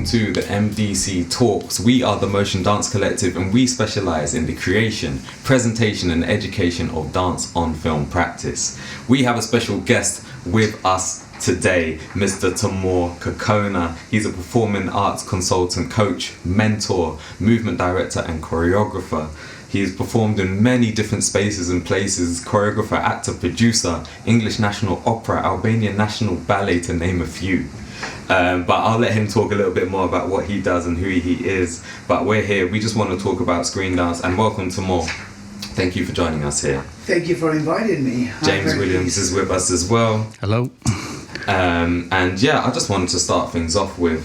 to the MDC Talks. We are the Motion Dance Collective and we specialise in the creation, presentation and education of dance on film practice. We have a special guest with us today, Mr. Tomorr Kokona. He's a performing arts consultant, coach, mentor, movement director and choreographer. He has performed in many different spaces and places, choreographer, actor, producer, English National Opera, Albanian National Ballet, to name a few. But I'll let him talk a little bit more about what he does and who he is. But we're here, we just want to talk about Screendance, and welcome Tomorr. Thank you for joining us here. Thank you for inviting me. James Williams is with us as well. Hello. And yeah, I just wanted to start things off with,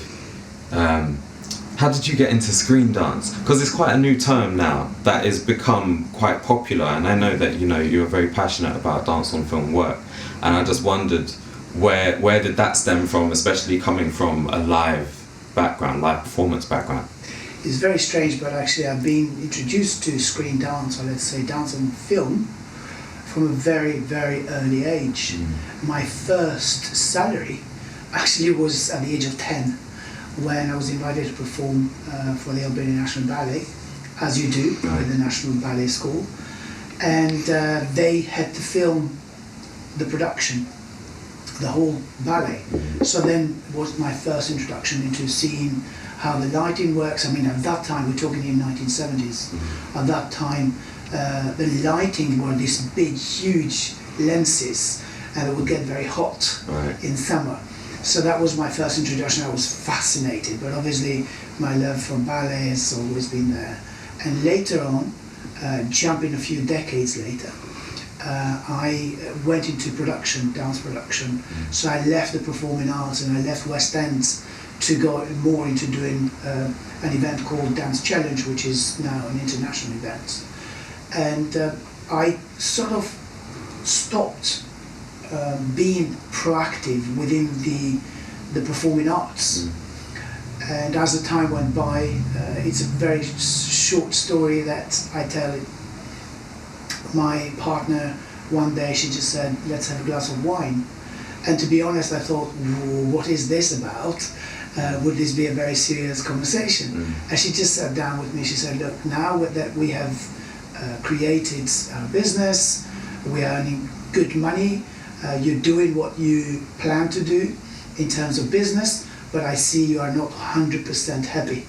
how did you get into Screendance? Because it's quite a new term now that has become quite popular, and I know that you're very passionate about dance on film work, and I just wondered where did that stem from, especially coming from a live background, live performance background? It's very strange, but actually I've been introduced to Screendance, or let's say dance on film, from a very, very early age. My first salary actually was at the age of 10, when I was invited to perform for the Albanian National Ballet, as you do with the National Ballet School, and they had to film the production, the whole ballet. So then it was my first introduction into seeing how the lighting works. I mean, at that time, we're talking in 1970s, at that time the lighting were these big, huge lenses, and it would get very hot in summer. So that was my first introduction. I was fascinated, but obviously my love for ballet has always been there. And later on, jumping a few decades later, I went into production, dance production. So I left the performing arts and I left West End to go more into doing an event called Dance Challenge, which is now an international event. And I sort of stopped being proactive within the performing arts. And as the time went by, it's a very short story that I tell it. My partner, one day she just said, let's have a glass of wine. And to be honest, I thought, what is this about? Would this be a very serious conversation? And she just sat down with me. She said, look, now that we have created our business, we are earning good money, you're doing what you plan to do in terms of business, but I see you are not 100% happy.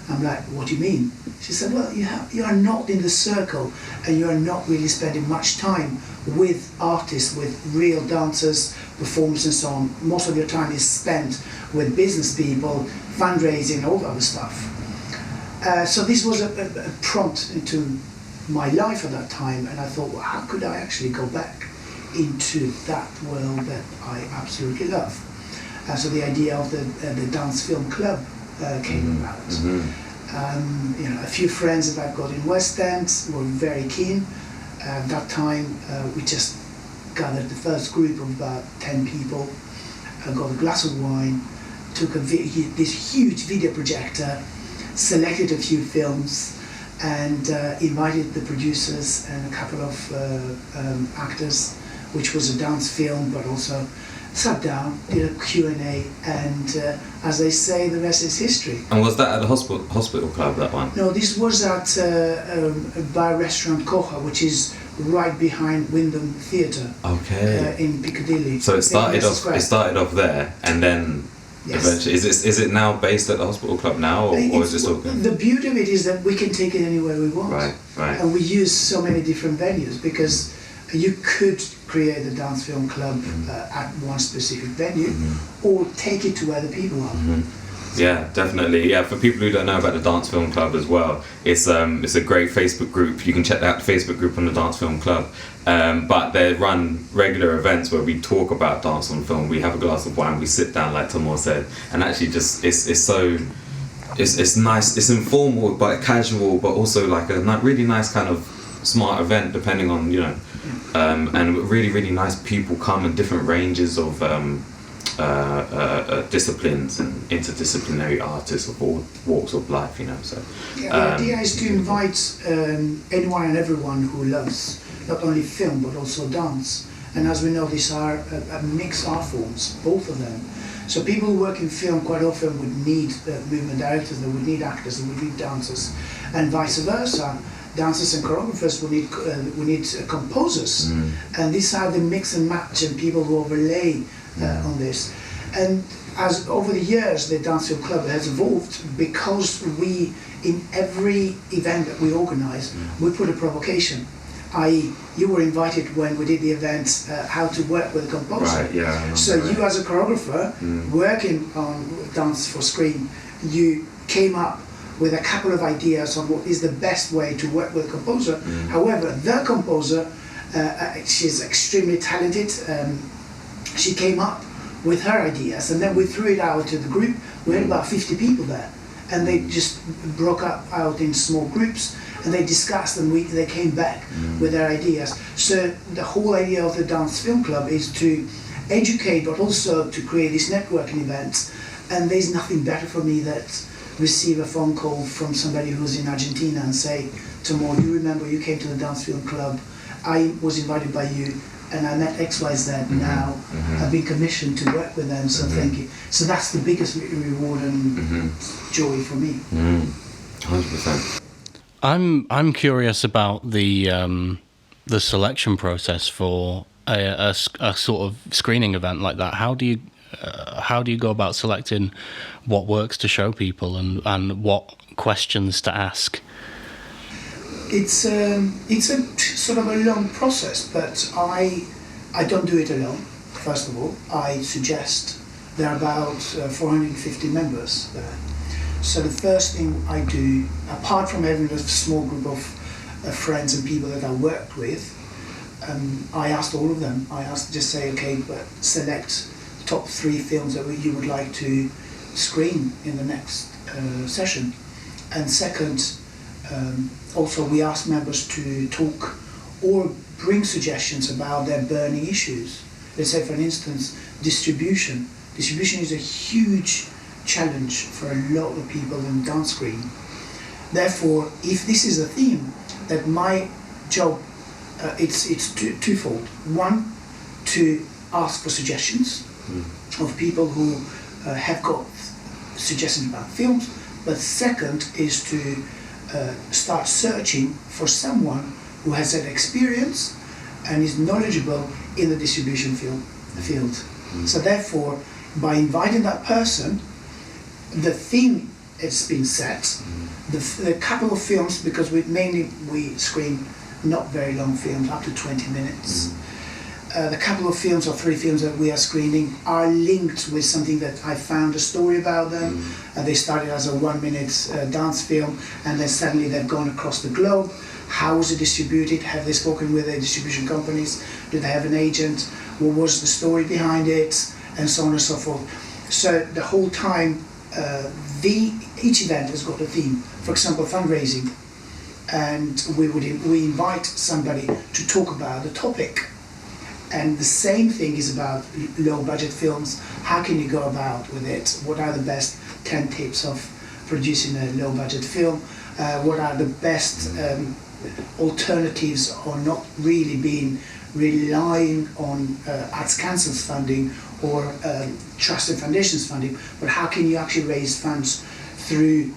I'm like, what do you mean? She said, well, you are not in the circle, and you are not really spending much time with artists, with real dancers, performers and so on. Most of your time is spent with business people, fundraising, all the other stuff. So this was a prompt into my life at that time, and I thought, well, how could I actually go back into that world that I absolutely love? So the idea of the dance film club came about. A few friends that I've got in West End were very keen. At that time, we just gathered the first group of about 10 people, got a glass of wine, took this huge video projector, selected a few films, and invited the producers and a couple of actors, which was a dance film, but also sat down, did a Q&A, and as they say, the rest is history. And was that at the hospital club, that one? No, this was at a bar restaurant Kocha, which is right behind Wyndham Theatre. Okay. In Piccadilly. So it started off there, and then eventually, is it now based at the hospital club now, or is it still? The beauty of it is that we can take it anywhere we want. Right. And we use so many different venues, because you could create a dance film club at one specific venue, or take it to where the people are. Yeah, definitely. Yeah, for people who don't know about the Dance Film Club as well, it's a great Facebook group. You can check out the Facebook group on the Dance Film Club. But they run regular events where we talk about dance on film. We have a glass of wine, we sit down, like Tomorr said, and actually just it's nice. It's informal but casual, but also like a really nice kind of smart event, depending on and really nice people come in different ranges of disciplines and interdisciplinary artists of all walks of life, So the idea is to invite anyone and everyone who loves not only film but also dance. And as we know, these are mixed art forms, both of them. So people who work in film quite often would need movement directors, they would need actors, they would need dancers, and vice versa. Dancers and choreographers will need composers, and these are the mix and match and people who overlay on this. And as over the years, the Dance Film Club has evolved because we, in every event that we organize, we put a provocation. I.e., you were invited when we did the event, how to work with a composer. Right, yeah. So you as a choreographer, working on Dance for Screen, you came up with a couple of ideas on what is the best way to work with a composer. However, the composer, she's extremely talented. She came up with her ideas, and then we threw it out to the group. We had about 50 people there, and they just broke up out in small groups, and they discussed, and they came back with their ideas. So the whole idea of the Dance Film Club is to educate, but also to create these networking events. And there's nothing better for me than receive a phone call from somebody who's in Argentina and say, Tomorr, you remember you came to the Dance Film Club, I was invited by you, and I met XYZ. Now I've been commissioned to work with them, so thank you. So that's the biggest reward and joy for me. 100%. I'm curious about the selection process for a sort of screening event like that. How do you go about selecting what works to show people and what questions to ask? It's a sort of a long process, but I don't do it alone. First of all, I suggest there are about 450 members there. So the first thing I do, apart from having a small group of friends and people that I worked with, I asked all of them. Just say, okay, but select top 3 films that you would like to screen in the next session. And second, also we ask members to talk or bring suggestions about their burning issues. Let's say, for instance, distribution. Distribution is a huge challenge for a lot of people in dance screen. Therefore, if this is a theme, that my job, it's twofold. One, to ask for suggestions of people who have got suggestions about films, but second is to start searching for someone who has that experience and is knowledgeable in the distribution field. So therefore, by inviting that person, the theme has been set, the couple of films, because we screen not very long films, up to 20 minutes. The couple of films or 3 films that we are screening are linked with something that I found a story about them. They started as a 1-minute dance film, and then suddenly they've gone across the globe. How was it distributed? Have they spoken with the distribution companies? Do they have an agent? What was the story behind it? And so on and so forth. So the whole time, each event has got a theme. For example, fundraising, and we invite somebody to talk about the topic. And the same thing is about low budget films. How can you go about with it? What are the best 10 tips of producing a low budget film? What are the best alternatives on not really relying on Arts Council's funding or trusted foundations funding, but how can you actually raise funds through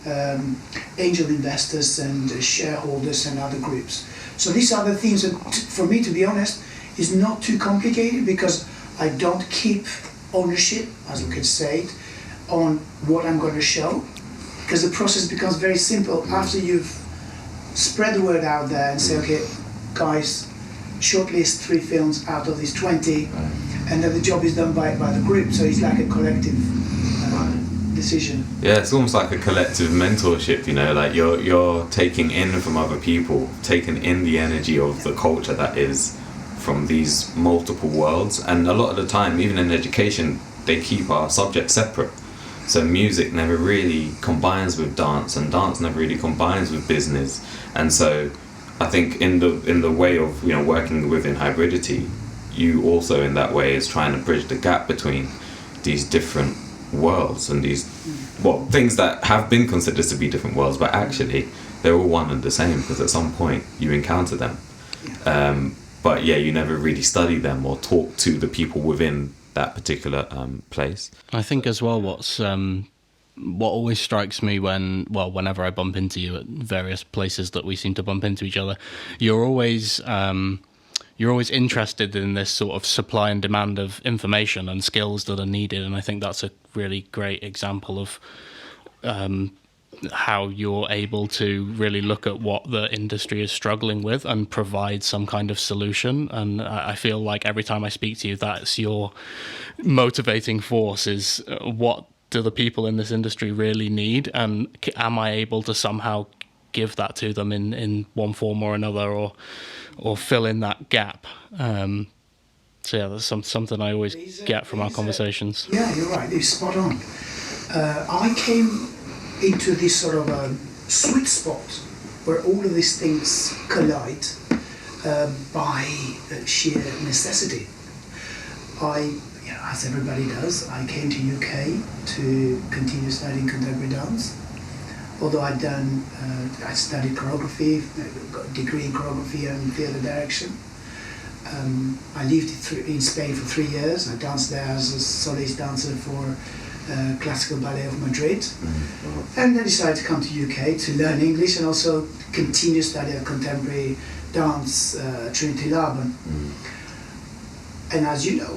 angel investors and shareholders and other groups? So these are the things that, for me, to be honest, is not too complicated, because I don't keep ownership, as we could say it, on what I'm going to show, because the process becomes very simple after you've spread the word out there and say, okay, guys, shortlist 3 films out of these 20, and then the job is done by the group, so it's like a collective decision. Yeah, it's almost like a collective mentorship, like you're taking in from other people, taking in the energy of the culture that is from these multiple worlds. And a lot of the time, even in education, they keep our subjects separate. So music never really combines with dance, and dance never really combines with business. And so I think in the way of working within hybridity, you also in that way is trying to bridge the gap between these different worlds and these things that have been considered to be different worlds, but actually they're all one and the same, because at some point you encounter them. But yeah, you never really study them or talk to the people within that particular place. I think as well, what always strikes me whenever I bump into you at various places that we seem to bump into each other, you're always interested in this sort of supply and demand of information and skills that are needed, and I think that's a really great example of how you're able to really look at what the industry is struggling with and provide some kind of solution. And I feel like every time I speak to you, that's your motivating force, is what do the people in this industry really need, and am I able to somehow give that to them in one form or another, or fill in that gap. So yeah, that's something I always get from our conversations. Yeah, you're right. You're spot on. I came into this sort of sweet spot where all of these things collide by sheer necessity. As everybody does, I came to UK to continue studying contemporary dance. Although I studied choreography, got a degree in choreography and theatre direction. I lived in Spain for 3 years. I danced there as a soloist dancer for Classical Ballet of Madrid. And then decided to come to UK to learn English and also continue study of contemporary dance at Trinity Laban. And as you know,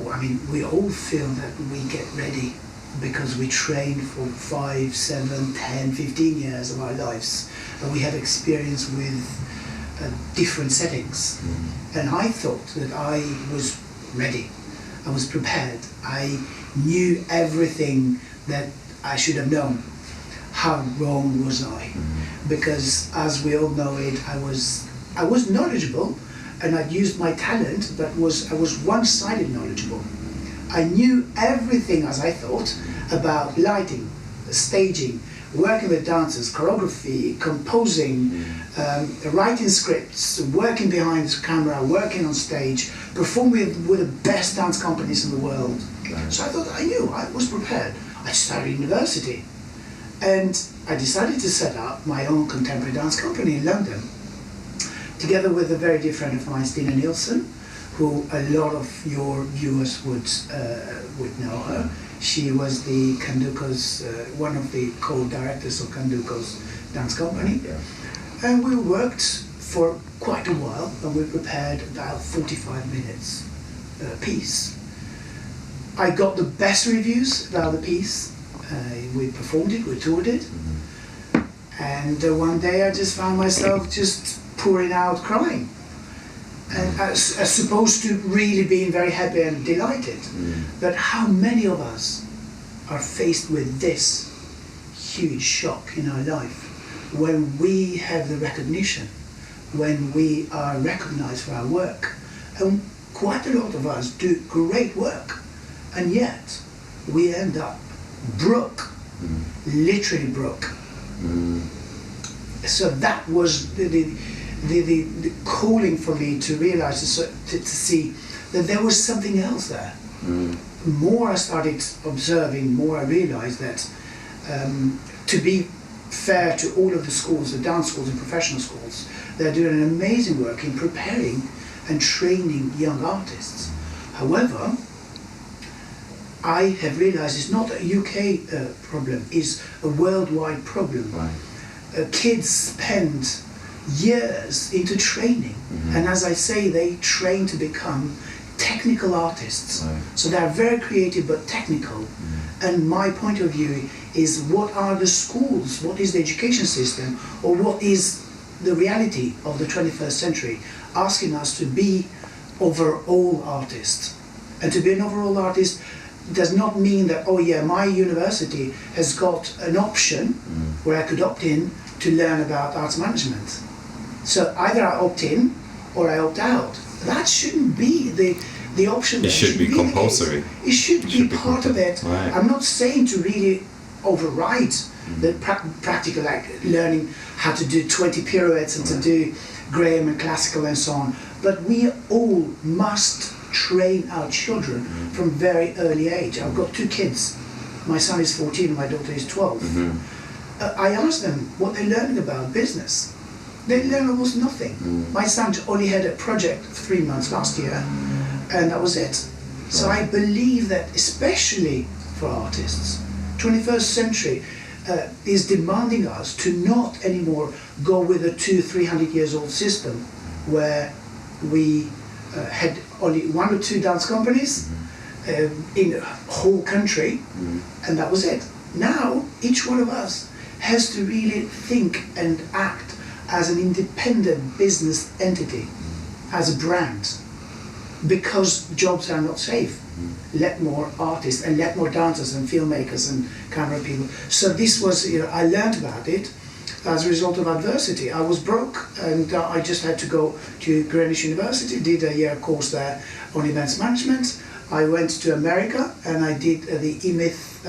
we all feel that we get ready because we train for 5, 7, 10, 15 years of our lives. And we have experience with different settings. And I thought that I was ready. I was prepared. I knew everything that I should have known. How wrong was I? Because as we all know it, I was knowledgeable, and I'd used my talent, but I was one-sided knowledgeable. I knew everything, as I thought, about lighting, staging, working with dancers, choreography, composing, writing scripts, working behind the camera, working on stage, performing with the best dance companies in the world. So I thought I knew, I was prepared. I started university, and I decided to set up my own contemporary dance company in London, together with a very dear friend of mine, Stina Nielsen, who a lot of your viewers would know her. She was the Kanduko's, one of the co-directors of Kanduko's dance company. And we worked for quite a while, and we prepared about 45 minutes piece. I got the best reviews about the piece. We performed it, we toured it. And one day I just found myself just pouring out crying. And as opposed to really being very happy and delighted. But how many of us are faced with this huge shock in our life when we have the recognition, when we are recognized for our work? And quite a lot of us do great work, and yet we end up broke, literally broke. So that was the calling for me to realize, to see that there was something else there. The more I started observing, more I realized that to be fair to all of the schools, the dance schools and professional schools, they're doing an amazing work in preparing and training young artists. However, I have realized it's not a UK problem, it's a worldwide problem. Kids spend years into training, and as I say, they train to become technical artists. So they're very creative but technical. And my point of view is, what are the schools, what is the education system, or what is the reality of the 21st century asking us to be overall artists? And to be an overall artist does not mean that, oh yeah, my university has got an option where I could opt in to learn about arts management. So either I opt in or I opt out. That shouldn't be the option. It should be compulsory. It should be part of it. Right. I'm not saying to really override the practical, like learning how to do 20 pirouettes and to do Graham and classical and so on. But we all must train our children from very early age. I've got 2 kids. My son is 14 and my daughter is 12. I asked them what they're learning about business. They learn almost nothing. My son only had a project 3 months last year, and that was it. So I believe that, especially for artists, 21st century is demanding us to not anymore go with a 200-300 years old system where we had only 1 or 2 dance companies in the whole country, and that was it. Now, each one of us has to really think and act as an independent business entity, as a brand, because jobs are not safe. Let more artists and let more dancers and filmmakers and camera people. So this was, I learned about it as a result of adversity. I was broke and I just had to go to Greenwich University, did a year course there on events management. I went to America and I did the E-Myth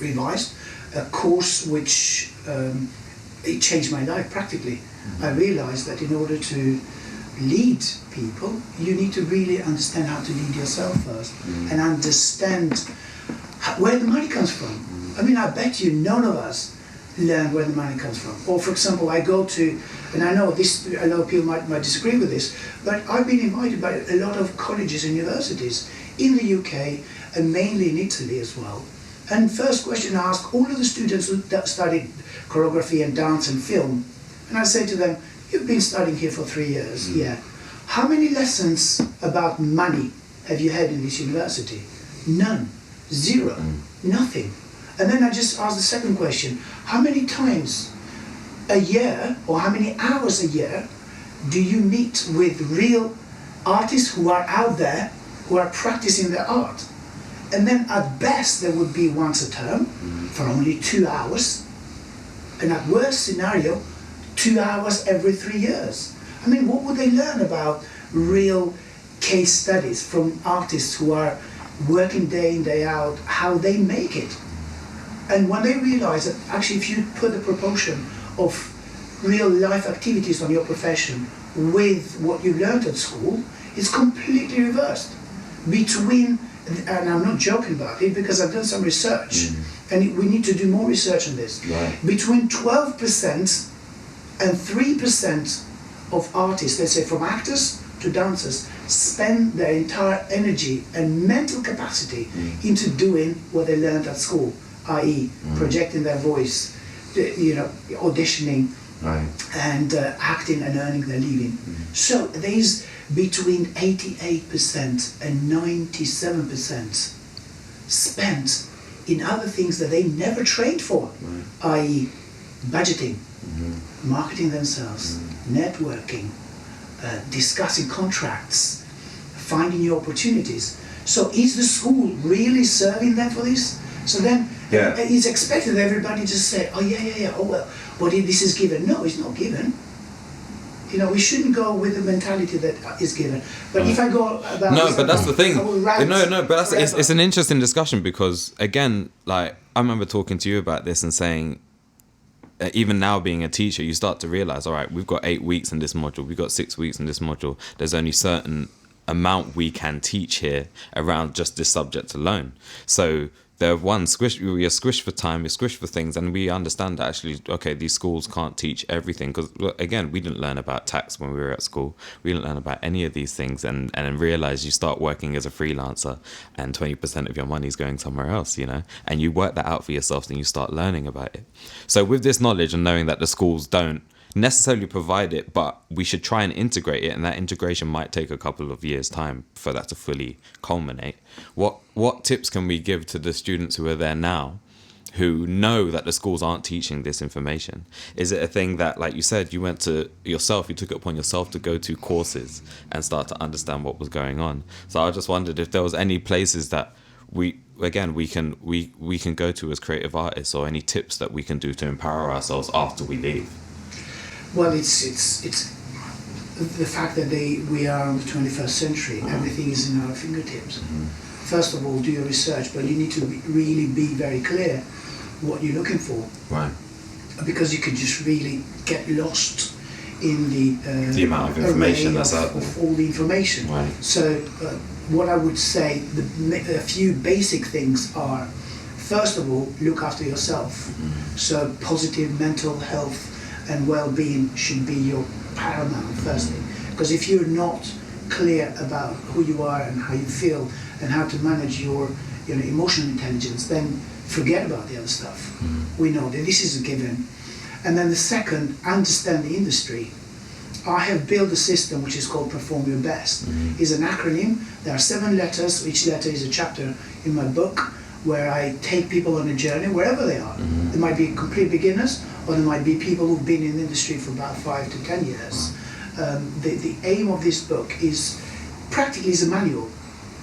revised, a course which it changed my life practically. I realized that in order to lead people, you need to really understand how to lead yourself first and understand where the money comes from. I mean, I bet you none of us learn where the money comes from. Or for example, I go to, and I know people might disagree with this, but I've been invited by a lot of colleges and universities in the UK and mainly in Italy as well. And first question I ask all of the students that studied choreography and dance and film, and I say to them, you've been studying here for 3 years, yeah. How many lessons about money have you had in this university? None, 0, nothing. And then I just ask the second question, how many times a year or how many hours a year do you meet with real artists who are out there, who are practicing their art? And then at best there would be once a term for only 2 hours, and at worst scenario, 2 hours every 3 years. I mean, what would they learn about real case studies from artists who are working day in, day out, how they make it? And when they realize that actually if you put the proportion of real life activities on your profession with what you learned at school, it's completely reversed. Between, and I'm not joking about it because I've done some research, and we need to do more research on this. Right. Between 12% and 3% of artists, let's say from actors to dancers, spend their entire energy and mental capacity into doing what they learned at school, i.e. projecting their voice, auditioning, right, and acting and earning their living. So there's between 88% and 97% spent in other things that they never trained for, i.e. budgeting, marketing themselves, networking, discussing contracts, finding new opportunities. So is the school really serving them for this? So then it's expected everybody to say, oh yeah, oh well, this is given. No, it's not given. We shouldn't go with the mentality that is given. But if I go about no, but that's the thing. But it's an interesting discussion because again, like I remember talking to you about this and saying, even now being a teacher, you start to realize, all right, we've got 8 weeks in this module, we've got 6 weeks in this module. There's only certain amount we can teach here around just this subject alone. So we are squished for time, we're squished for things, and we understand that actually, okay, these schools can't teach everything because, again, we didn't learn about tax when we were at school. We didn't learn about any of these things, and realize you start working as a freelancer and 20% of your money is going somewhere else, and you work that out for yourself and you start learning about it. So with this knowledge and knowing that the schools don't necessarily provide it, but we should try and integrate it, and that integration might take a couple of years' time for that to fully culminate. What tips can we give to the students who are there now who know that the schools aren't teaching this information? Is it a thing that, like you said, you took it upon yourself to go to courses and start to understand what was going on? So I just wondered if there was any places that we can go to as creative artists, or any tips that we can do to empower ourselves after we leave. Well, it's the fact that we are in the 21st century, everything is in our fingertips. First of all, do your research, but you need to really be very clear what you're looking for. Right. Because you could just really get lost in the amount of information that's out there. Of all the information. Right. So what I would say, a few basic things are, first of all, look after yourself. So positive mental health and well-being should be your paramount first thing. Because if you're not clear about who you are and how you feel and how to manage your emotional intelligence, then forget about the other stuff. We know that this is a given. And then the second, understand the industry. I have built a system which is called Perform Your Best. It's an acronym. There are 7 letters. Each letter is a chapter in my book where I take people on a journey wherever they are. They might be complete beginners, or there might be people who've been in the industry for about 5 to 10 years. The aim of this book is practically is a manual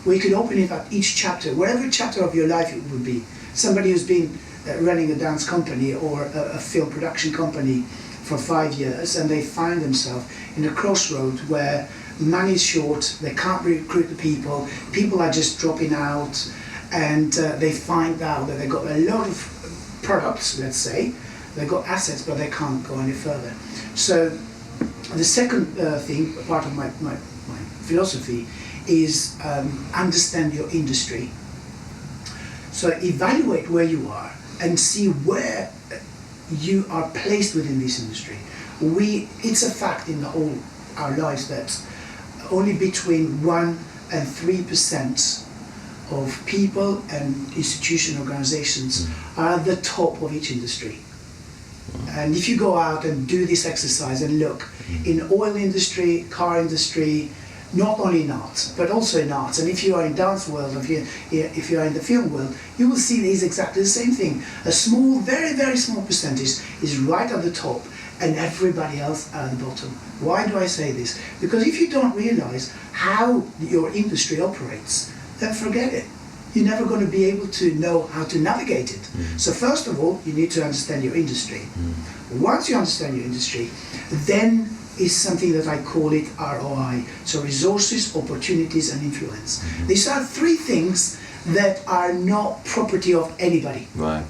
where you could open it at each chapter, whatever chapter of your life it would be. Somebody who's been running a dance company or a film production company for 5 years, and they find themselves in a crossroad where money is short, they can't recruit the people are just dropping out, and they find out that they've got a lot of products, let's say, they've got assets, but they can't go any further. So the second thing, part of my philosophy, is understand your industry. So evaluate where you are and see where you are placed within this industry. It's a fact in our lives that only between 1 and 3% of people and institution organizations are at the top of each industry. And if you go out and do this exercise and look in oil industry, car industry, not only in arts, but also in arts, and if you are in dance world, if you are in the film world, you will see these exactly the same thing. A small, very, very small percentage is right at the top, and everybody else at the bottom. Why do I say this? Because if you don't realize how your industry operates, then forget it. You're never going to be able to know how to navigate it. So first of all, you need to understand your industry. Once you understand your industry, then is something that I call it ROI. So resources, opportunities, and influence. These are 3 things that are not property of anybody. Right.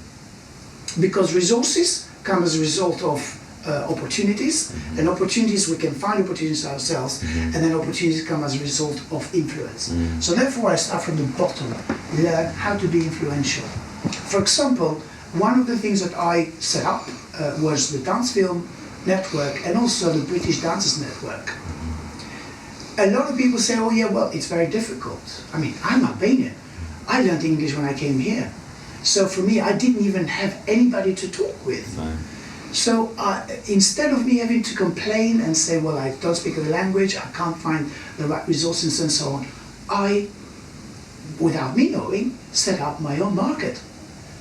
Because resources come as a result of opportunities, and opportunities, we can find opportunities ourselves, and then opportunities come as a result of influence. So therefore I start from the bottom, learn how to be influential. For example, one of the things that I set up was the Dance Film Network and also the British Dancers Network. A lot of people say, oh yeah, well, it's very difficult. I mean, I'm Albanian. I learned English when I came here. So for me, I didn't even have anybody to talk with. Right. So instead of me having to complain and say, well, I don't speak the language, I can't find the right resources and so on, I, without me knowing, set up my own market.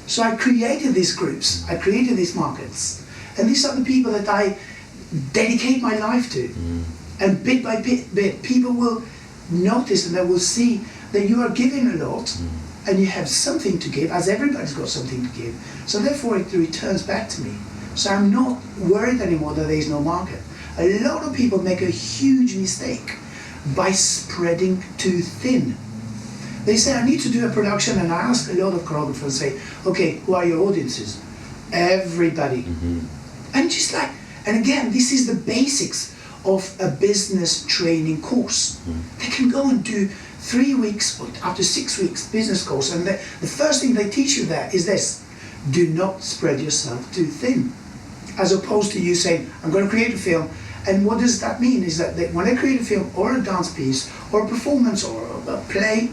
So I created these groups, I created these markets. And these are the people that I dedicate my life to. And bit by bit, people will notice and they will see that you are giving a lot and you have something to give, as everybody's got something to give. So therefore it returns back to me. So I'm not worried anymore that there is no market. A lot of people make a huge mistake by spreading too thin. They say, I need to do a production, and I ask a lot of choreographers, say, okay, who are your audiences? Everybody. And just like, and again, this is the basics of a business training course. They can go and do 3 weeks or up to 6 weeks business course, and the first thing they teach you there is this: do not spread yourself too thin. As opposed to you saying, I'm going to create a film, and what does that mean is that when they create a film or a dance piece or a performance or a play,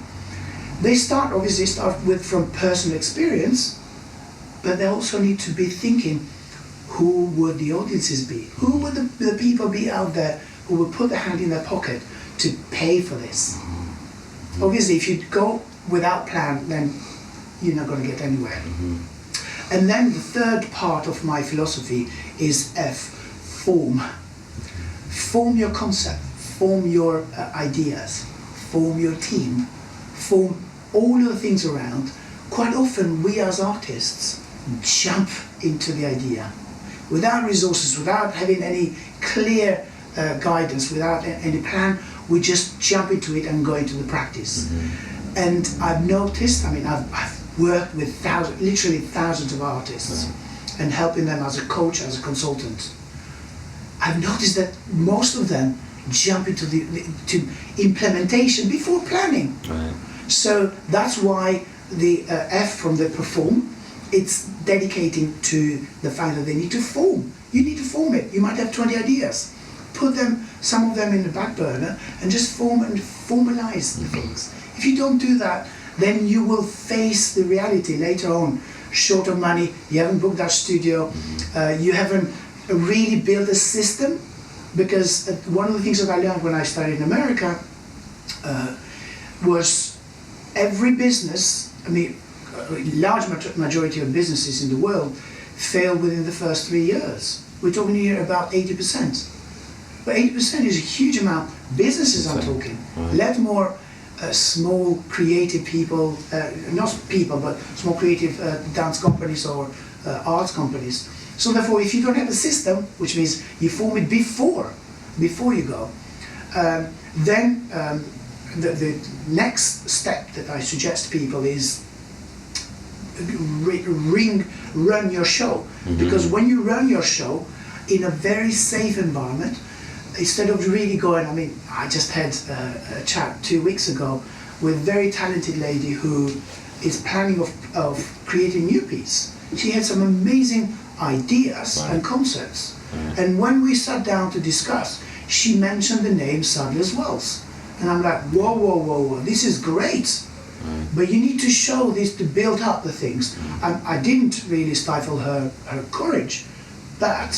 they obviously start from personal experience, but they also need to be thinking, who would the audiences be? Who would the people be out there who would put their hand in their pocket to pay for this? Obviously, if you go without plan, then you're not going to get anywhere. And then the third part of my philosophy is F, form. Form your concept, form your ideas, form your team, form all of the things around. Quite often, we as artists jump into the idea without resources, without having any clear guidance, without any plan. We just jump into it and go into the practice. And I've noticed, I mean, I've worked with literally thousands of artists and helping them as a coach, as a consultant. I've noticed that most of them jump into to implementation before planning. So that's why the F from the perform, it's dedicating to the fact that they need to form. You need to form it. You might have 20 ideas. put some of them in the back burner and just formalize the things. If you don't do that, then you will face the reality later on. Short of money, you haven't booked that studio, you haven't really built a system, because one of the things that I learned when I studied in America was every business, I mean, a large majority of businesses in the world fail within the first 3 years. We're talking here about 80%. But 80% is a huge amount. Businesses I'm talking. Let more small creative people, not people, but small creative dance companies or arts companies. So therefore, if you don't have a system, which means you form it before you go, then the next step that I suggest people is run your show. Because when you run your show in a very safe environment, instead of really going, I mean, I just had a chat 2 weeks ago with a very talented lady who is planning of creating a new piece. She had some amazing ideas and concepts. And when we sat down to discuss, she mentioned the name Sadler's Wells. And I'm like, whoa, this is great. But you need to show this to build up the things. I didn't really stifle her courage, but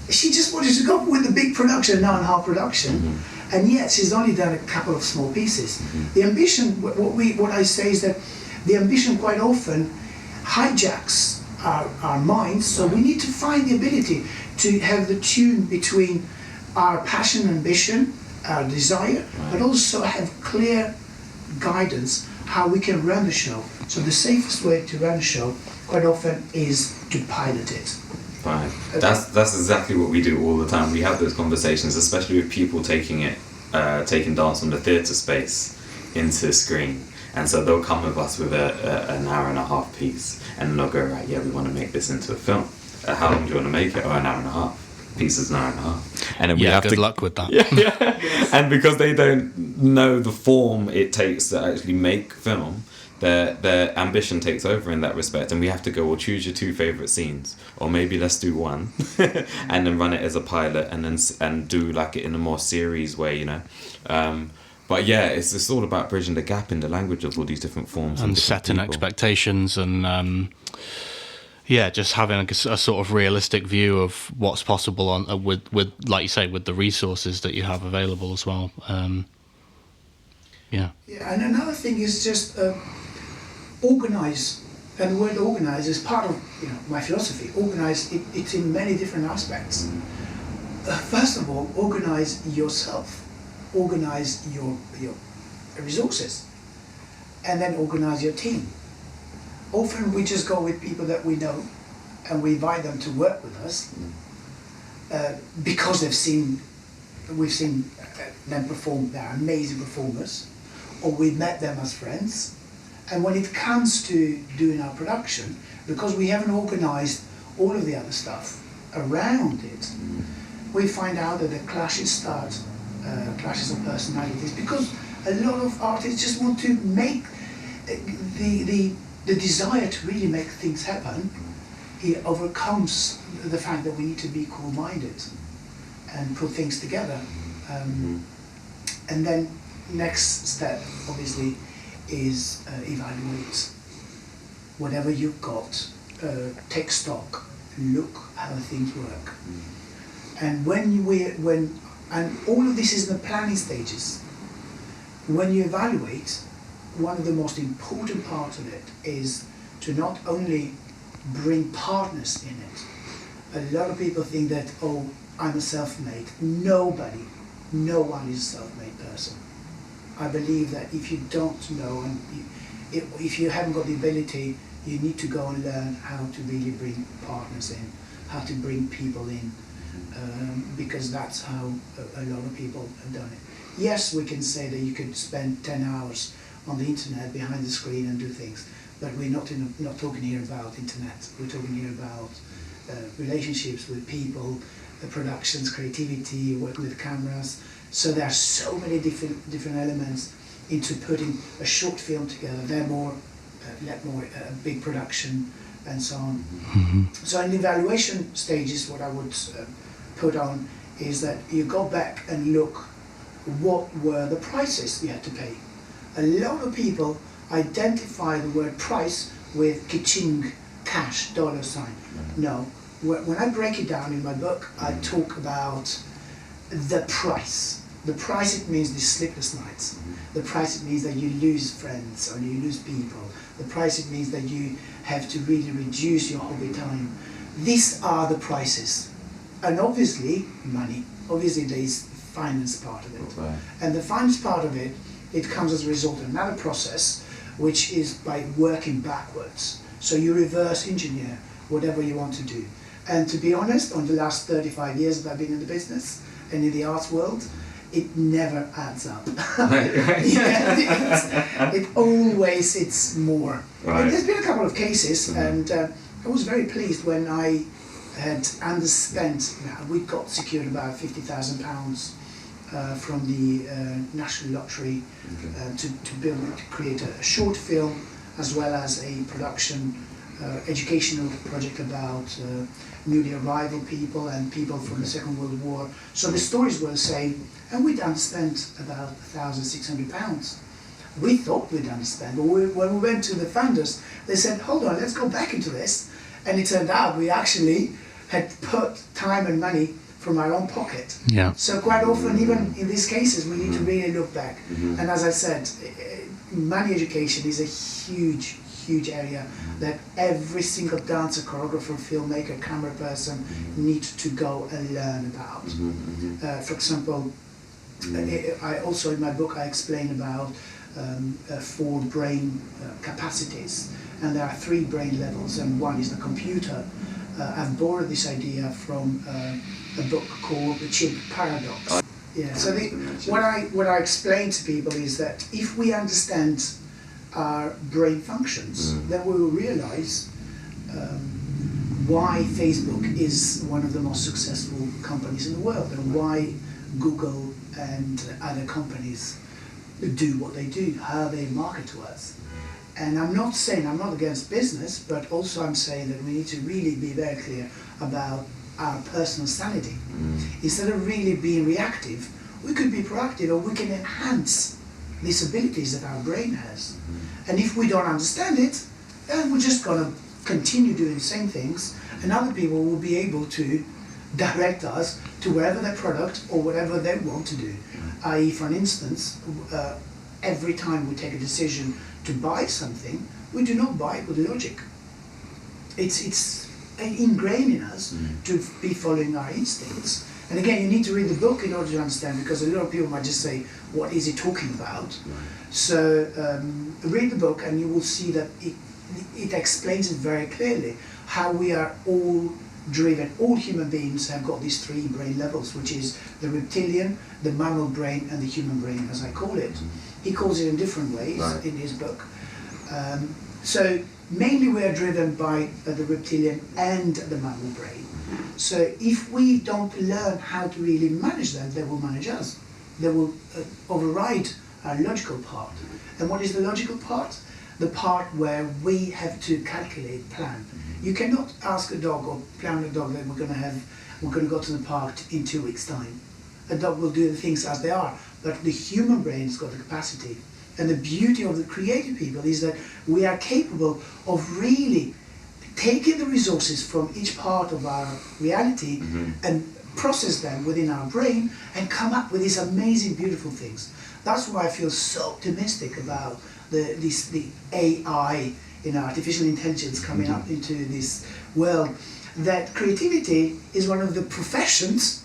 she just wanted to go with the big production, an hour-and-a-half production, and yet she's only done a couple of small pieces. The ambition, what I say is that the ambition quite often hijacks our minds, so we need to find the ability to have the tune between our passion, ambition, our desire, but also have clear guidance how we can run the show. So the safest way to run a show quite often is to pilot it. Right. That's exactly what we do all the time. We have those conversations, especially with people taking dance from the theatre space into screen. And so they'll come with us with an hour and a half piece, and they'll go, right, yeah, we want to make this into a film. How long do you want to make it? Oh, an hour and a half. Piece is an hour and a half. And then we have good luck with that. Yeah. Yes. And because they don't know the form it takes to actually make film, their ambition takes over in that respect, and we have to go, well, choose your 2 favourite scenes, or maybe let's do one, and then run it as a pilot, and do like it in a more series way, you know. But yeah, it's all about bridging the gap in the language of all these different forms and setting expectations, and just having a sort of realistic view of what's possible on with like you say, with the resources that you have available as well. Yeah, and another thing is just organize. And the word organize is part of my philosophy. Organize, it's in many different aspects. First of all, organize yourself. Organize your resources, and then organize your team. Often we just go with people that we know, and we invite them to work with us because we've seen them perform. They're amazing performers, or we've met them as friends. And when it comes to doing our production, because we haven't organized all of the other stuff around it, we find out that the clashes start. Clashes of personalities, because a lot of artists just want to make the desire to really make things happen. It overcomes the fact that we need to be cool-minded and put things together. And then next step, obviously, is evaluate whatever you've got. Take stock, look how things work, and and all of this is in the planning stages. When you evaluate, one of the most important parts of it is to not only bring partners in it. A lot of people think that, oh, I'm a self-made. No one is a self-made person. I believe that if you don't know, and if you haven't got the ability, you need to go and learn how to really bring partners in, how to bring people in. Because that's how a lot of people have done it. Yes, we can say that you could spend 10 hours on the internet behind the screen and do things, but we're not talking here about internet. We're talking here about relationships with people, productions, creativity, working with cameras. So there are so many different elements into putting a short film together. They're more big production and so on. So in the evaluation stages, what I would put on is that you go back and look what were the prices you had to pay. A lot of people identify the word price with ka-ching, cash, dollar sign. No, when I break it down in my book, I talk about the price. The price, it means the sleepless nights. The price, it means that you lose friends or you lose people. The price, it means that you have to really reduce your hobby time. These are the prices. And obviously, money. Obviously, there is finance part of it. Right. And the finance part of it, it comes as a result of another process, which is by working backwards. So you reverse engineer whatever you want to do. And to be honest, on the last 35 years that I've been in the business and in the arts world, it never adds up. It always, it's more. Right. And there's been a couple of cases, and I was very pleased when I had underspent. We got secured about £50,000 from the National Lottery to create a short film as well as a production educational project about newly arrival people and people from the Second World War. So the stories were the same, and we'd underspent about £1,600. We thought we'd underspent, but when we went to the funders, they said, hold on, let's go back into this. And it turned out we actually had put time and money from our own pocket. Yeah. So quite often, even in these cases, we need to really look back. And as I said, money education is a huge area that every single dancer, choreographer, filmmaker, camera person needs to go and learn about. For example, I also in my book I explain about 4 brain capacities, and there are 3 brain levels, and one is the computer. I've borrowed this idea from a book called The Chimp Paradox. Yeah. So what I explain to people is that if we understand our brain functions, then we will realize why Facebook is one of the most successful companies in the world, and why Google and other companies do what they do, how they market to us. And I'm not saying I'm not against business, but also I'm saying that we need to really be very clear about our personal sanity. Instead of really being reactive, we could be proactive, or we can enhance these abilities that our brain has. And if we don't understand it, then we're just going to continue doing the same things, and other people will be able to direct us to wherever their product or whatever they want to do. I.e., for instance, every time we take a decision to buy something, we do not buy it with logic. It's ingrained in us to be following our instincts. And again, you need to read the book in order to understand, because a lot of people might just say, what is he talking about? So read the book and you will see that it explains it very clearly, how we are all driven. All human beings have got these 3 brain levels, which is the reptilian, the mammal brain, and the human brain, as I call it. He calls it in different ways in his book. So mainly we are driven by the reptilian and the mammal brain. So if we don't learn how to really manage them, they will manage us. They will override our logical part. And what is the logical part? The part where we have to calculate, plan. You cannot ask a dog or plan a dog that we're going to go to the park in 2 weeks' time. A dog will do the things as they are, but the human brain's got the capacity. And the beauty of the creative people is that we are capable of really taking the resources from each part of our reality and process them within our brain and come up with these amazing, beautiful things. That's why I feel so optimistic about the AI, artificial intelligence coming up into this world. That creativity is one of the professions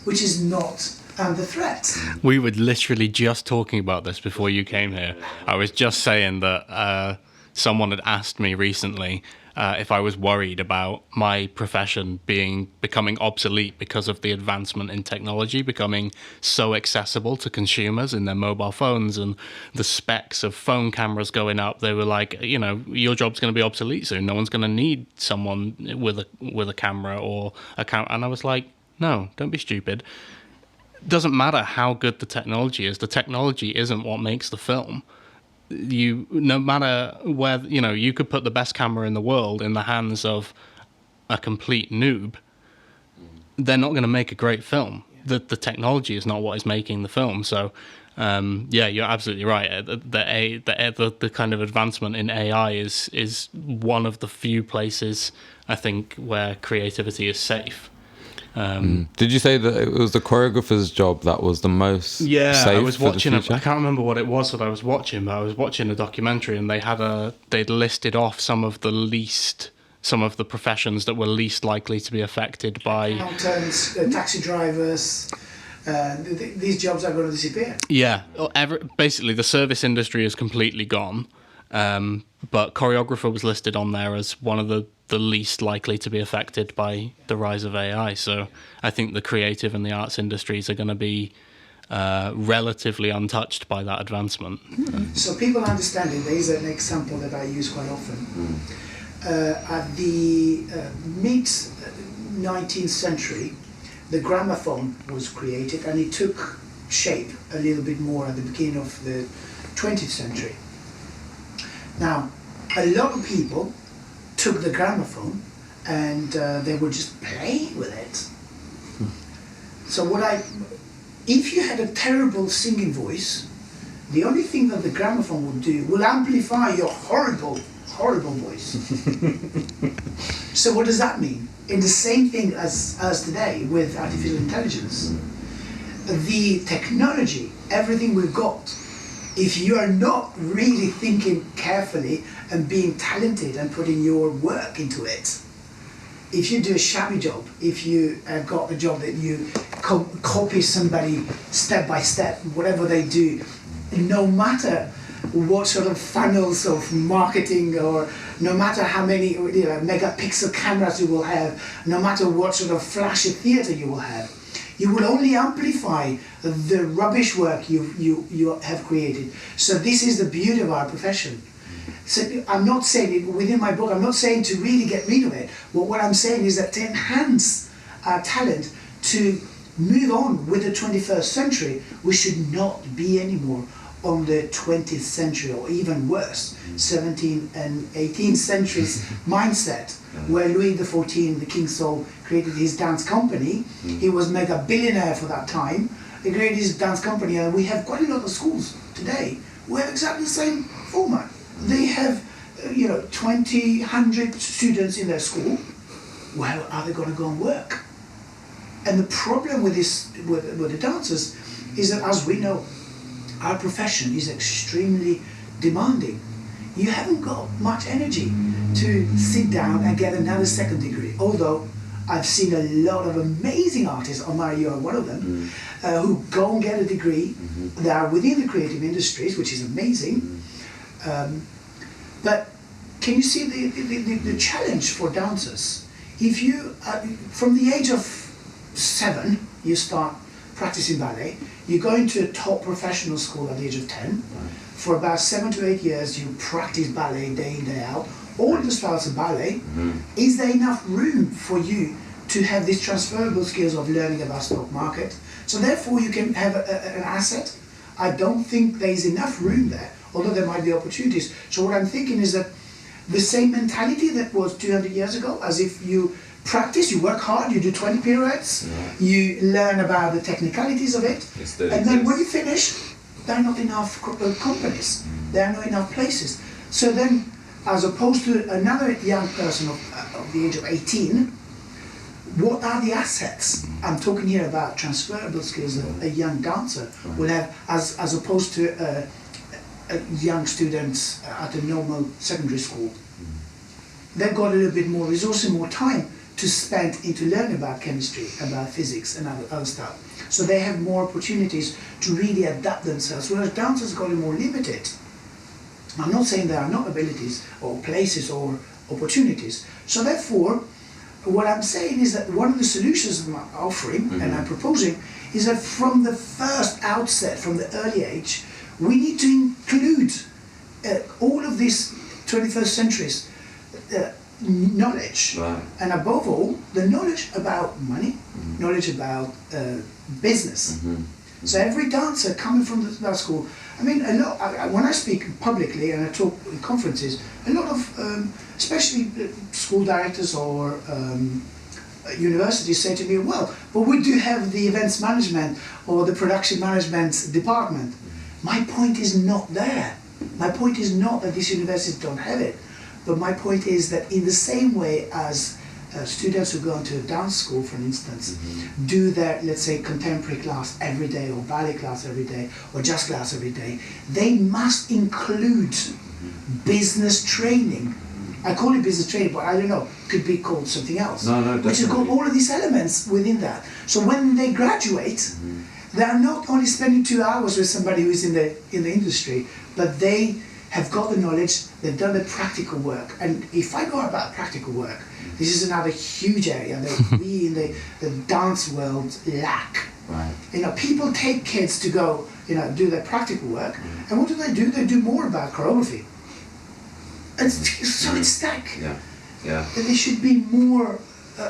which is not under threat. We were literally just talking about this before you came here. I was just saying that someone had asked me recently if I was worried about my profession becoming obsolete because of the advancement in technology becoming so accessible to consumers in their mobile phones and the specs of phone cameras going up. They were like, your job's going to be obsolete soon. No one's going to need someone with a camera or a camera. And I was like, no, don't be stupid. Doesn't matter how good the technology is. The technology isn't what makes the film. No matter where, you could put the best camera in the world in the hands of a complete noob, they're not going to make a great film. The technology is not what is making the film. So, yeah, you're absolutely right. The kind of advancement in AI is one of the few places, I think, where creativity is safe. Did you say that it was the choreographer's job that was the most safe I was for the watching. future? I can't remember what it was that I was watching, but I was watching a documentary, and they'd listed off some of the professions that were least likely to be affected by Accountants, taxi drivers, these jobs are going to disappear. Yeah, basically the service industry is completely gone, but choreographer was listed on there as one of the least likely to be affected by the rise of AI. So I think the creative and the arts industries are going to be relatively untouched by that advancement. So people understand it. There is an example that I use quite often. At the mid-19th century, the gramophone was created, and it took shape a little bit more at the beginning of the 20th century. Now, a lot of people took the gramophone and they were just playing with it. So if you had a terrible singing voice, the only thing that the gramophone would do will amplify your horrible voice. So what does that mean? In the same thing as today with artificial intelligence, the technology, everything we've got, if you are not really thinking carefully and being talented and putting your work into it, if you do a shabby job, if you have got a job that you copy somebody step by step, whatever they do, no matter what sort of funnels of marketing, or no matter how many megapixel cameras you will have, no matter what sort of flashy theatre you will have, you will only amplify the rubbish work you have created. So this is the beauty of our profession. So I'm not saying, within my book, I'm not saying to really get rid of it. What I'm saying is that to enhance our talent, to move on with the 21st century, we should not be anymore on the 20th century, or even worse, 17th and 18th centuries mindset, where Louis XIV, the King's Soul, created his dance company. He was mega billionaire for that time. He created his dance company, and we have quite a lot of schools today who have exactly the same format. They have 20, 100 students in their school. Where are they going to go and work? And the problem with this, with the dancers, is that, as we know, our profession is extremely demanding. You haven't got much energy to sit down and get another second degree. Although I've seen a lot of amazing artists, Omar, you are one of them, who go and get a degree. They are within the creative industries, which is amazing. But can you see the challenge for dancers? If you, from the age of 7, you start practicing ballet, you go into a top professional school at the age of 10. For about 7 to 8 years, you practice ballet day in, day out, all the styles of ballet. Is there enough room for you to have these transferable skills of learning about stock market? So therefore you can have an asset. I don't think there is enough room there, although there might be opportunities. So what I'm thinking is that the same mentality that was 200 years ago, as if you practice, you work hard, you do 20 pirouettes, you learn about the technicalities of it, and then when you finish, there are not enough companies, there are not enough places. So then, as opposed to another young person of the age of 18, what are the assets? I'm talking here about transferable skills that a young dancer will have, as opposed to a young student at a normal secondary school. They've got a little bit more resources, more time to spend into learning about chemistry, about physics and other stuff. So they have more opportunities to really adapt themselves, whereas dancers got more limited. I'm not saying there are not abilities or places or opportunities. So therefore, what I'm saying is that one of the solutions I'm offering and I'm proposing is that from the first outset, from the early age, we need to include all of these 21st centuries knowledge, and above all, the knowledge about money, knowledge about business. So every dancer coming from that school, I mean, when I speak publicly and I talk in conferences, a lot of, especially school directors or universities say to me, well, but we do have the events management or the production management department. My point is not there. My point is not that these universities don't have it, but my point is that in the same way as students who go into a dance school, for instance, do their, let's say, contemporary class every day, or ballet class every day, or jazz class every day, they must include business training. I call it business training, but I don't know, could be called something else. No, which has got all of these elements within that. So when they graduate, they are not only spending 2 hours with somebody who is in the industry, but they have got the knowledge, they've done the practical work. And if I go about practical work, this is another huge area that we in the dance world lack. Right. You know, people take kids to go, you know, do their practical work, and what do? They do more about choreography. So it's stuck. Yeah. And there should be more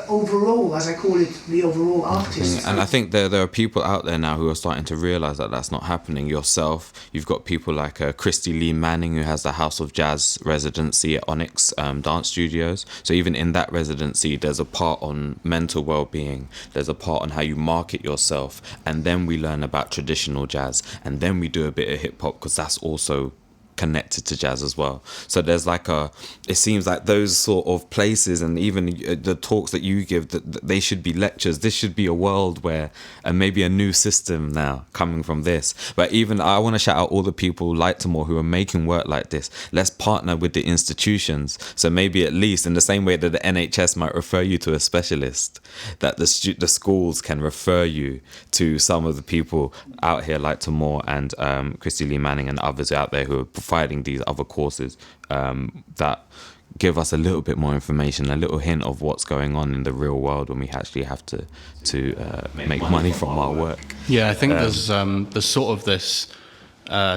overall, as I call it, the overall artist. And I think there are people out there now who are starting to realise that that's not happening. Yourself, you've got people like Christy Lee Manning, who has the House of Jazz residency at Onyx Dance Studios. So even in that residency, there's a part on mental well-being, there's a part on how you market yourself, and then we learn about traditional jazz, and then we do a bit of hip-hop, because that's also connected to jazz as well. So there's like it seems like those sort of places, and even the talks that you give, that they should be lectures. This should be a world where, and maybe a new system now coming from this. But even I want to shout out all the people like Tomorr who are making work like this. Let's partner with the institutions. So maybe at least in the same way that the NHS might refer you to a specialist, that the schools can refer you to some of the people out here like Tomorr and Christy Lee Manning and others out there who are providing these other courses that give us a little bit more information, a little hint of what's going on in the real world when we actually have to make money from our work. Yeah, I think there's sort of this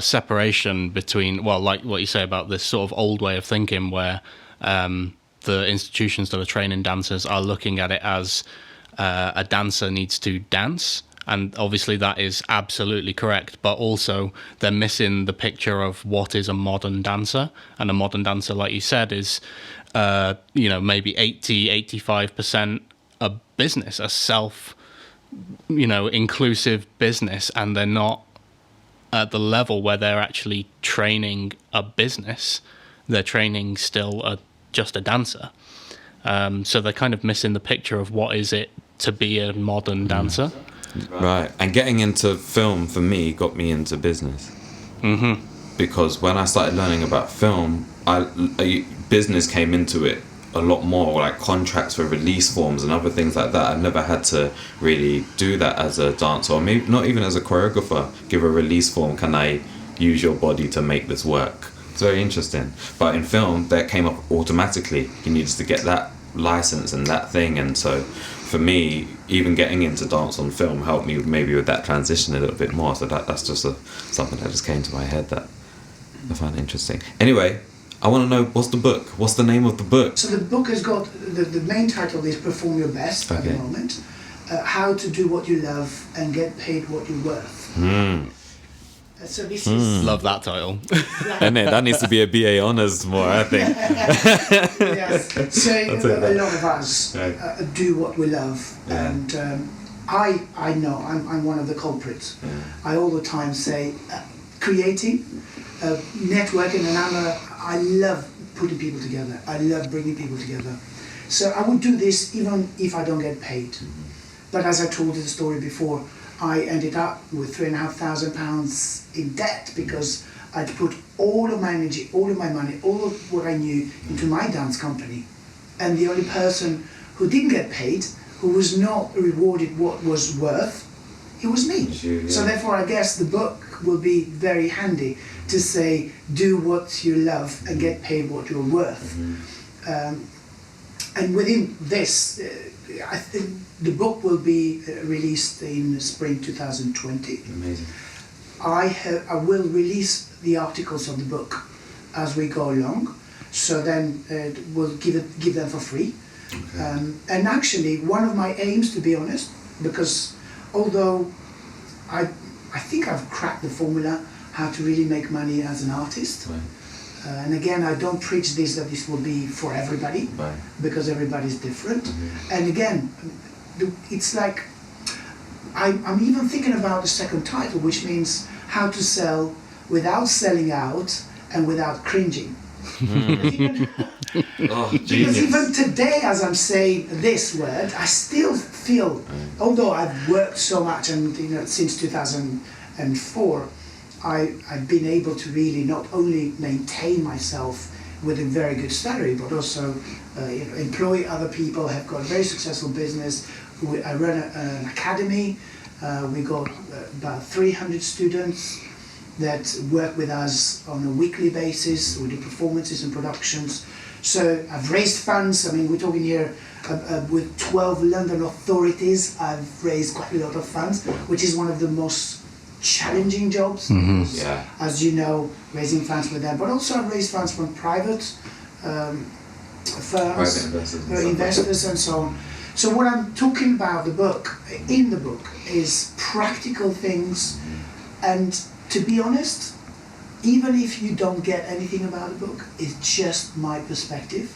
separation between, well, like what you say about this sort of old way of thinking where the institutions that are training dancers are looking at it as a dancer needs to dance. And obviously that is absolutely correct, but also they're missing the picture of what is a modern dancer. And a modern dancer, like you said, is, maybe 85% a business, a inclusive business. And they're not at the level where they're actually training a business. They're training still just a dancer. So they're kind of missing the picture of what is it to be a modern dancer. Right, and getting into film for me got me into business. Because when I started learning about film, business came into it a lot more, like contracts for release forms and other things like that. I've never had to really do that as a dancer, or maybe not even as a choreographer. Give a release form, can I use your body to make this work? It's very interesting. But in film, that came up automatically. You needed to get that license and that thing, and so for me, even getting into dance on film helped me maybe with that transition a little bit more. So that's just something that just came to my head that I find interesting. Anyway, I want to know, what's the book? What's the name of the book? So the book has got, the main title is Perform Your Best at the moment. How to do what you love and get paid what you're worth. So this is... Love that title. And that needs to be a BA honours more, I think. Yes. So a lot of us do what we love, and I know I'm one of the culprits. I all the time say creating, networking, and I love putting people together. I love bringing people together. So I would do this even if I don't get paid. But as I told you the story before, I ended up with £3,500 in debt because I'd put all of my energy, all of my money, all of what I knew into my dance company. And the only person who didn't get paid, who was not rewarded what was worth, it was me. So therefore I guess the book will be very handy to say, do what you love and get paid what you're worth. And within this, I think the book will be released in spring 2020. Amazing. I will release the articles of the book as we go along, so then we'll give them for free. Okay. And actually, one of my aims, to be honest, because although I think I've cracked the formula how to really make money as an artist, And again, I don't preach this that this will be for everybody, Right. because everybody's different. And again, it's like I'm even thinking about the second title, which means how to sell without selling out and without cringing. Oh, Because genius. even today, as I'm saying this word, I still feel, although I've worked so much, and since 2004, I've been able to really not only maintain myself with a very good salary, but also employ other people, have got a very successful business. I run an academy. We got about 300 students that work with us on a weekly basis. We do performances and productions. So I've raised funds. I mean, we're talking here with 12 London authorities. I've raised quite a lot of funds, which is one of the most challenging jobs. Because, Yeah. as you know, raising funds with them. But also I've raised funds from private firms, Private investors and so on. So what I'm talking about in the book, is practical things. And to be honest, even if you don't get anything about the book, it's just my perspective.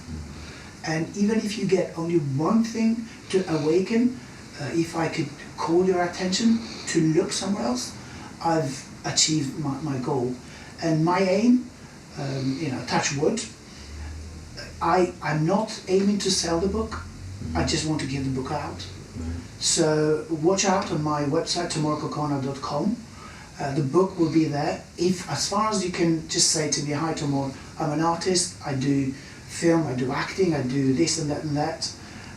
And even if you get only one thing to awaken, if I could call your attention to look somewhere else, I've achieved my goal. And my aim, touch wood, I'm not aiming to sell the book. I just want to give the book out. So watch out on my website, tomorrkokona.com. The book will be there. If, as far as you can just say to me, hi Tomorr, I'm an artist, I do film, I do acting, I do this and that and that,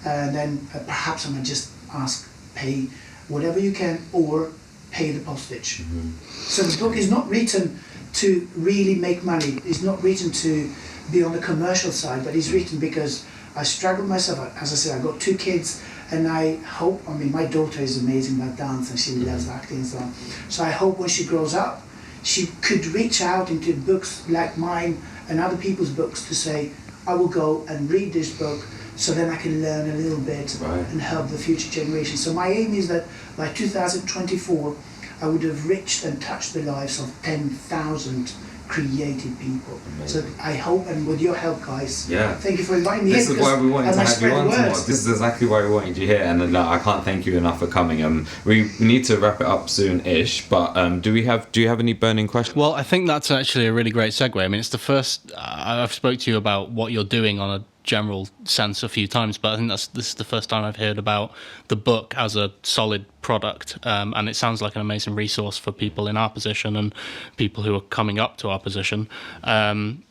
and then perhaps I might just ask, pay whatever you can, or pay the postage. So the book is not written to really make money. It's not written to be on the commercial side, but it's written because I struggled myself. As I said, I got 2 kids, and I hope, my daughter is amazing about dance and she loves acting and so on. So I hope when she grows up, she could reach out into books like mine and other people's books to say, I will go and read this book so then I can learn a little bit and help the future generation. So my aim is that by 2024, I would have reached and touched the lives of 10,000 creative people. Amazing. So I hope, and with your help, guys, Yeah. thank you for inviting me. This here, is why we wanted because to I have you spread on, the word. Tomorr. This is exactly why we wanted you here, and I can't thank you enough for coming. We need to wrap it up soon-ish, but do you have any burning questions? Well, I think that's actually a really great segue. I mean, it's the first I've spoke to you about what you're doing on a general sense a few times, but I think this is the first time I've heard about the book as a solid product, and it sounds like an amazing resource for people in our position and people who are coming up to our position. And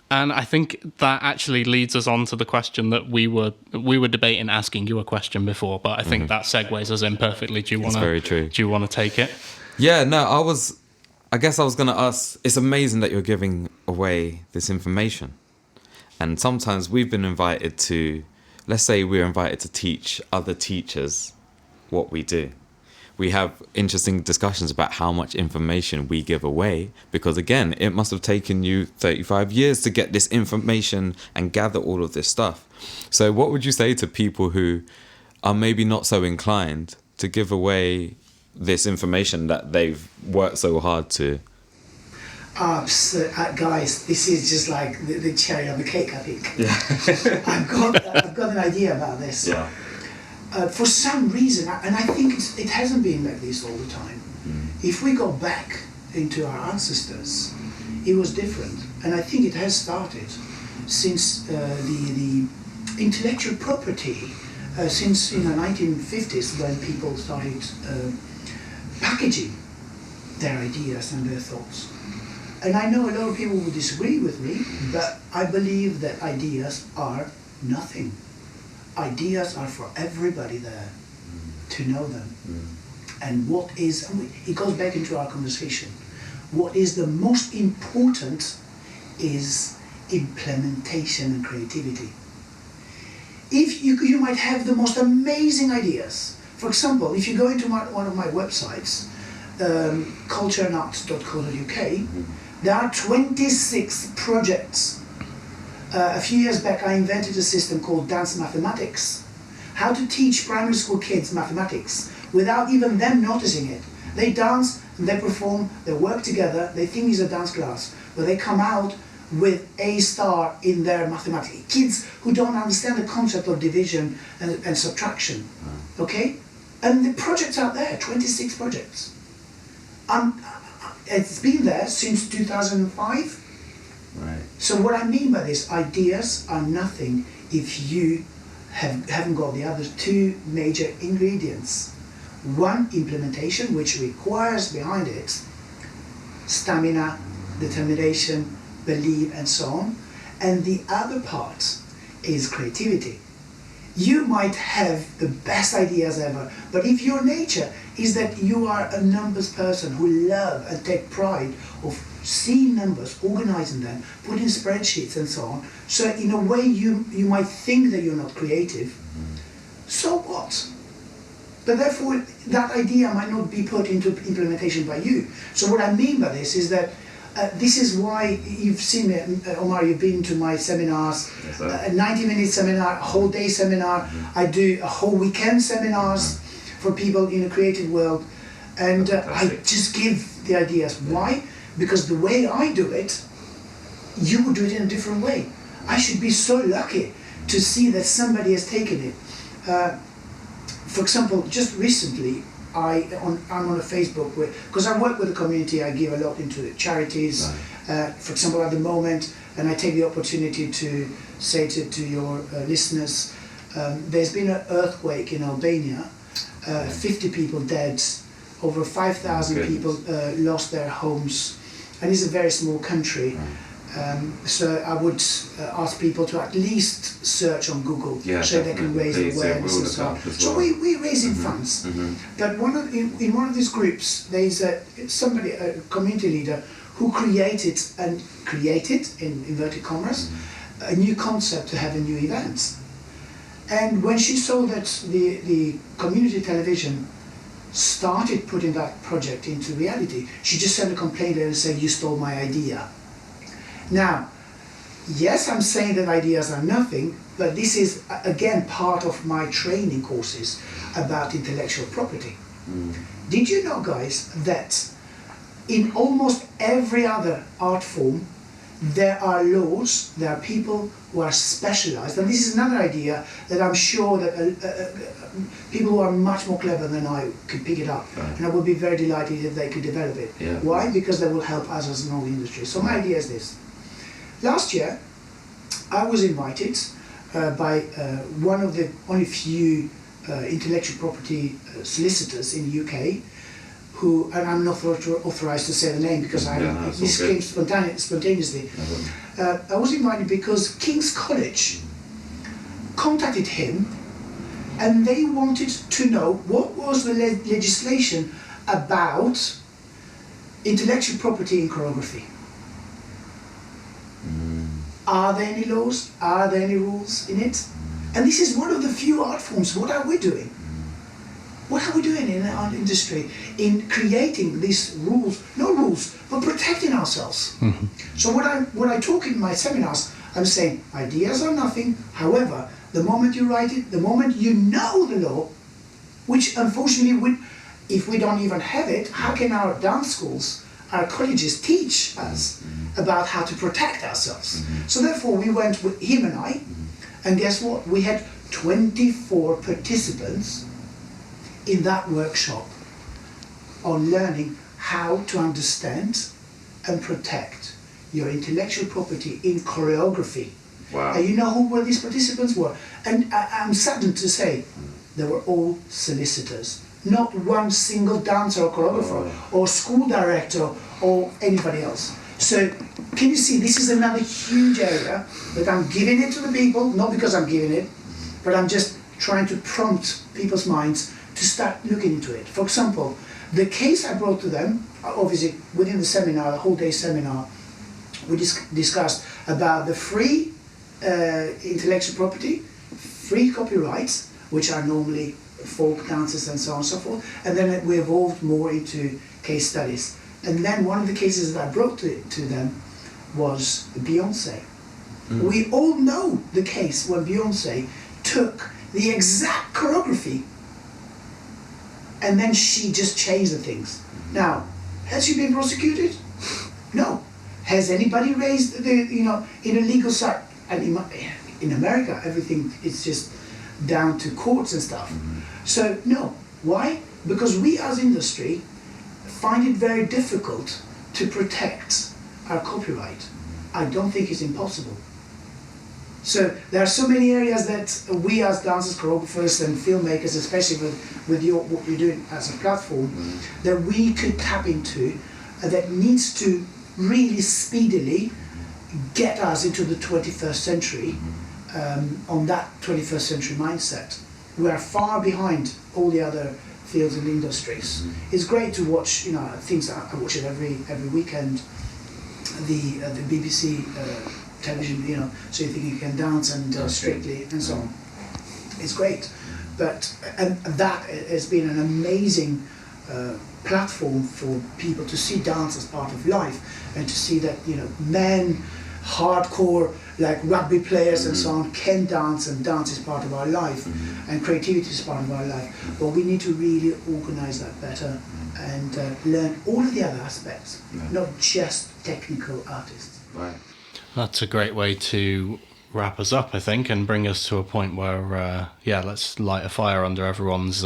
I think that actually leads us on to the question that we were debating asking you a question before, but I think that segues us in perfectly. Do you want to? Very true. Do you want to take it? Yeah, no, I guess I was going to ask, it's amazing that you're giving away this information. And sometimes we've been invited to, let's say we're invited to teach other teachers what we do. We have interesting discussions about how much information we give away, because again, it must have taken you 35 years to get this information and gather all of this stuff. So what would you say to people who are maybe not so inclined to give away this information that they've worked so hard to? Guys, this is just like the cherry on the cake, I think. Yeah. I've got an idea about this. Yeah. For some reason, and I think it hasn't been like this all the time. If we go back into our ancestors, it was different. And I think it has started since the intellectual property, since 1950s, when people started packaging their ideas and their thoughts. And I know a lot of people will disagree with me, but I believe that ideas are nothing. Ideas are for everybody there to know them. And it goes back into our conversation. What is the most important is implementation and creativity. If you might have the most amazing ideas. For example, if you go into one of my websites, cultureandarts.co.uk, there are 26 projects. A few years back, I invented a system called Dance Mathematics. How to teach primary school kids mathematics without even them noticing it. They dance and they perform, they work together, they think it's a dance class, but they come out with A star in their mathematics. Kids who don't understand the concept of division and subtraction, okay? And the projects are there, 26 projects. It's been there since 2005. Right. So what I mean by this, ideas are nothing if you haven't got the other two major ingredients. One, implementation, which requires behind it stamina, determination, belief, and so on. And the other part is creativity. You might have the best ideas ever, but if your nature is that you are a numbers person who love and take pride of seeing numbers, organizing them, putting spreadsheets and so on, so in a way you might think that you're not creative, so what? But therefore that idea might not be put into implementation by you. So what I mean by this is that this is why you've seen me, Omar, you've been to my seminars, Yes, a 90-minute seminar, a whole day seminar. I do a whole weekend seminars for people in the creative world. And I just give the ideas. Why? Because the way I do it, you would do it in a different way. I should be so lucky to see that somebody has taken it. For example, just recently, I'm on a Facebook because I work with the community. I give a lot into charities. Right. For example, at the moment, and I take the opportunity to say to your listeners, there's been an earthquake in Albania. 50 people dead, over 5,000 people lost their homes, and it's a very small country. Right. So I would ask people to at least search on Google, so they can raise awareness and so on. So we're raising funds. But in one of these groups, there's a community leader, who created in inverted commas a new concept to have a new event. And when she saw that the community television started putting that project into reality, she just sent a complaint and said, "You stole my idea." Now, yes, I'm saying that ideas are nothing, but this is, again, part of my training courses about intellectual property. Did you know, guys, that in almost every other art form, there are laws, there are people who are specialized, and this is another idea that I'm sure that people who are much more clever than I could pick it up, and I would be very delighted if they could develop it. Yeah. Why? Because they will help us as an old industry. So my idea is this. Last year, I was invited by one of the only few intellectual property solicitors in the UK, who, and I'm not authorized to say the name because this came spontaneously. I was invited because King's College contacted him, and they wanted to know what was the legislation about intellectual property in choreography. Are there any laws? Are there any rules in it? And this is one of the few art forms. What are we doing? What are we doing in our industry in creating these rules? No rules, but protecting ourselves. So when I talk in my seminars, I'm saying ideas are nothing. However, the moment you write it, the moment you know the law, which unfortunately, if we don't even have it, how can our dance schools, our colleges teach us about how to protect ourselves? So therefore we went with him and I, and guess what? We had 24 participants in that workshop on learning how to understand and protect your intellectual property in choreography. Wow. And you know who these participants were? And I'm saddened to say they were all solicitors. Not one single dancer or choreographer or school director or anybody else. So can you see, this is another huge area that I'm giving it to the people, not because I'm giving it, but I'm just trying to prompt people's minds to start looking into it. For example, the case I brought to them, obviously within the seminar, the whole day seminar, we discussed about the free intellectual property, free copyrights, which are normally folk dances and so on and so forth, and then we evolved more into case studies. And then one of the cases that I brought to them was Beyonce. We all know the case when Beyonce took the exact choreography and then she just changed the things. Now, has she been prosecuted? No. Has anybody raised the, in a legal side? And in America, everything is just down to courts and stuff. So no, why? Because we as industry find it very difficult to protect our copyright. I don't think it's impossible. So there are so many areas that we as dancers, choreographers and filmmakers, especially with what you're doing as a platform, that we could tap into, that needs to really speedily get us into the 21st century, on that 21st century mindset. We are far behind all the other fields and industries. It's great to watch, things. I watch it every weekend. The BBC television, so you think you can dance and Strictly and so on. It's great, and that has been an amazing platform for people to see dance as part of life, and to see that men, hardcore like rugby players and so on, can dance, and dance is part of our life, and creativity is part of our life. But we need to really organise that better and learn all of the other aspects, not just technical artists. Right. That's a great way to wrap us up, I think, and bring us to a point where, let's light a fire under everyone's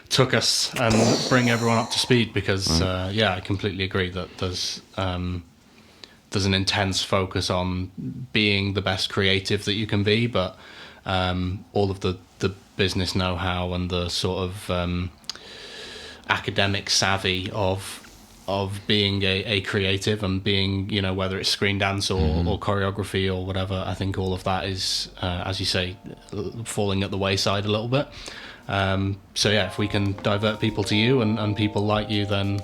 tuchus and bring everyone up to speed, because, I completely agree that there's an intense focus on being the best creative that you can be, but all of the business know-how and the sort of academic savvy of being a creative and being, whether it's Screendance or choreography or whatever, I think all of that is, as you say, falling at the wayside a little bit. If we can divert people to you and people like you, then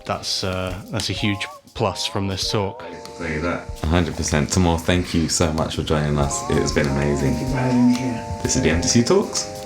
that's a huge plus from this talk. Say that 100%. Tomorr, thank you so much for joining us. It has been amazing. Thank you for having me here. This is the MDC Talks.